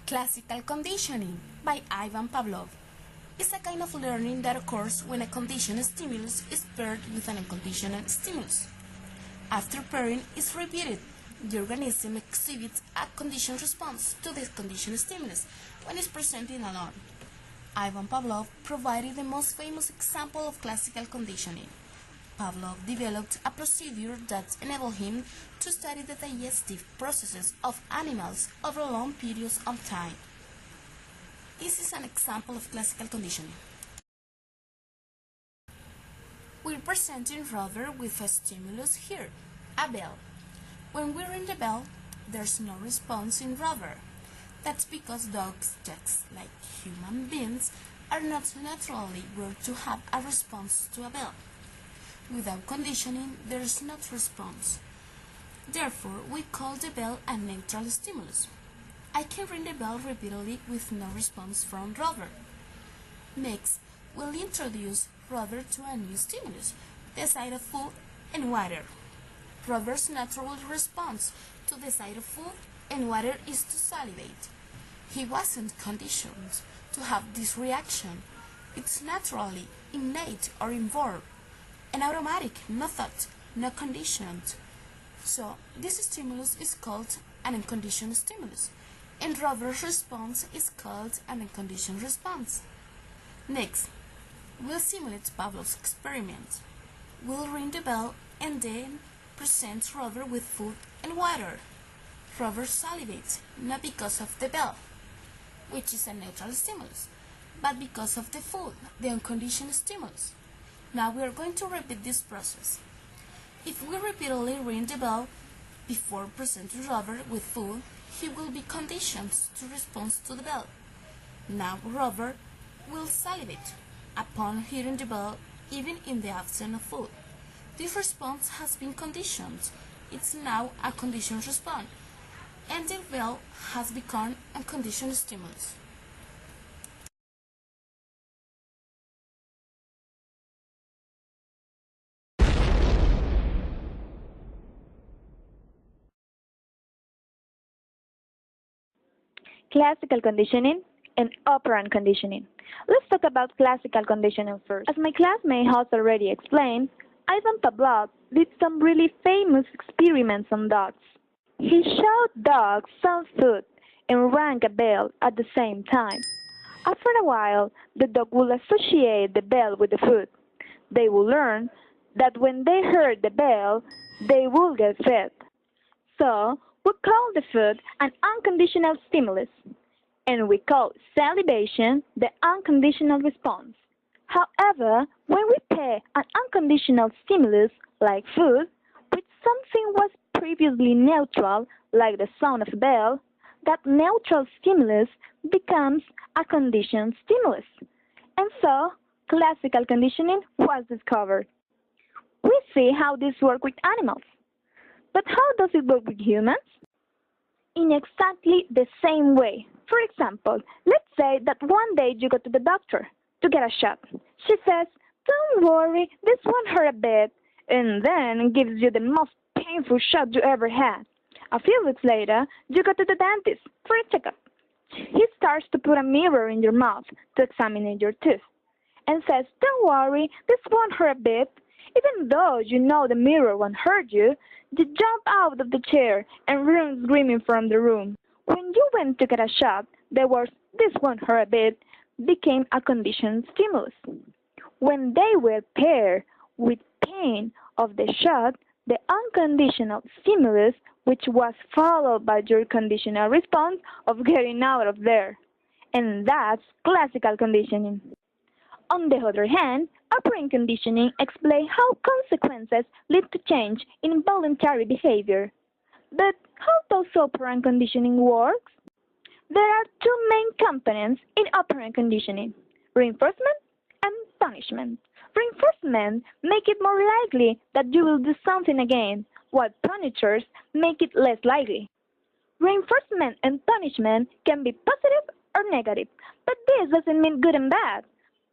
Classical conditioning by Ivan Pavlov is a kind of learning that occurs when a conditioned stimulus is paired with an unconditioned stimulus. After pairing is repeated, the organism exhibits a conditioned response to the conditioned stimulus when it's presented alone. Ivan Pavlov provided the most famous example of classical conditioning. Pavlov developed a procedure that enabled him to study the digestive processes of animals over long periods of time. This is an example of classical conditioning. We're presenting Rover with a stimulus here, a bell. When we ring the bell, there's no response in Rover. That's because dogs, just like human beings, are not naturally bred to have a response to a bell. Without conditioning, there is no response. Therefore, we call the bell a neutral stimulus. I can ring the bell repeatedly with no response from Rover. Next, we'll introduce Rover to a new stimulus, the sight of food and water. Rover's natural response to the sight of food and water is to salivate. He wasn't conditioned to have this reaction. It's naturally innate or inborn. An automatic, no thought, no conditioned. So this stimulus is called an unconditioned stimulus, and Rover's response is called an unconditioned response. Next, we'll simulate Pavlov's experiment. We'll ring the bell and then present Rover with food and water. Rover salivates, not because of the bell, which is a neutral stimulus, but because of the food, the unconditioned stimulus. Now we are going to repeat this process. If we repeatedly ring the bell before presenting Rover with food, he will be conditioned to respond to the bell. Now Rover will salivate upon hearing the bell, even in the absence of food. This response has been conditioned. It's now a conditioned response, and the bell has become a conditioned stimulus. Classical conditioning and operant conditioning. Let's talk about classical conditioning first. As my classmate has already explained, Ivan Pavlov did some really famous experiments on dogs. He showed dogs some food and rang a bell at the same time. After a while, the dog will associate the bell with the food. They will learn that when they heard the bell, they will get fed. So, we call the food an unconditional stimulus, and we call salivation the unconditional response. However, when we pair an unconditional stimulus, like food, with something was previously neutral, like the sound of a bell, that neutral stimulus becomes a conditioned stimulus. And so, classical conditioning was discovered. We see how this works with animals. But how does it work with humans? In exactly the same way. For example, let's say that one day you go to the doctor to get a shot. She says, "Don't worry, this won't hurt a bit," and then gives you the most painful shot you ever had. A few weeks later, you go to the dentist for a checkup. He starts to put a mirror in your mouth to examine your tooth and says, "Don't worry, this won't hurt a bit." Even though you know the mirror won't hurt you, you jump out of the chair and run screaming from the room. When you went to get a shot, the words, "this won't hurt a bit," became a conditioned stimulus. When they were paired with pain of the shot, the unconditional stimulus, which was followed by your conditional response of getting out of there. And that's classical conditioning. On the other hand, operant conditioning explains how consequences lead to change in voluntary behavior. But how does operant conditioning work? There are two main components in operant conditioning: reinforcement and punishment. Reinforcement makes it more likely that you will do something again, while punishers make it less likely. Reinforcement and punishment can be positive or negative, but this doesn't mean good and bad.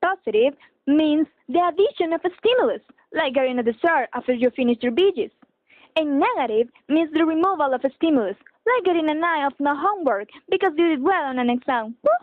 Positive means the addition of a stimulus, like getting a dessert after you finish your veggies. A negative means the removal of a stimulus, like getting an eye of no homework because you did well on an exam. Woohoo!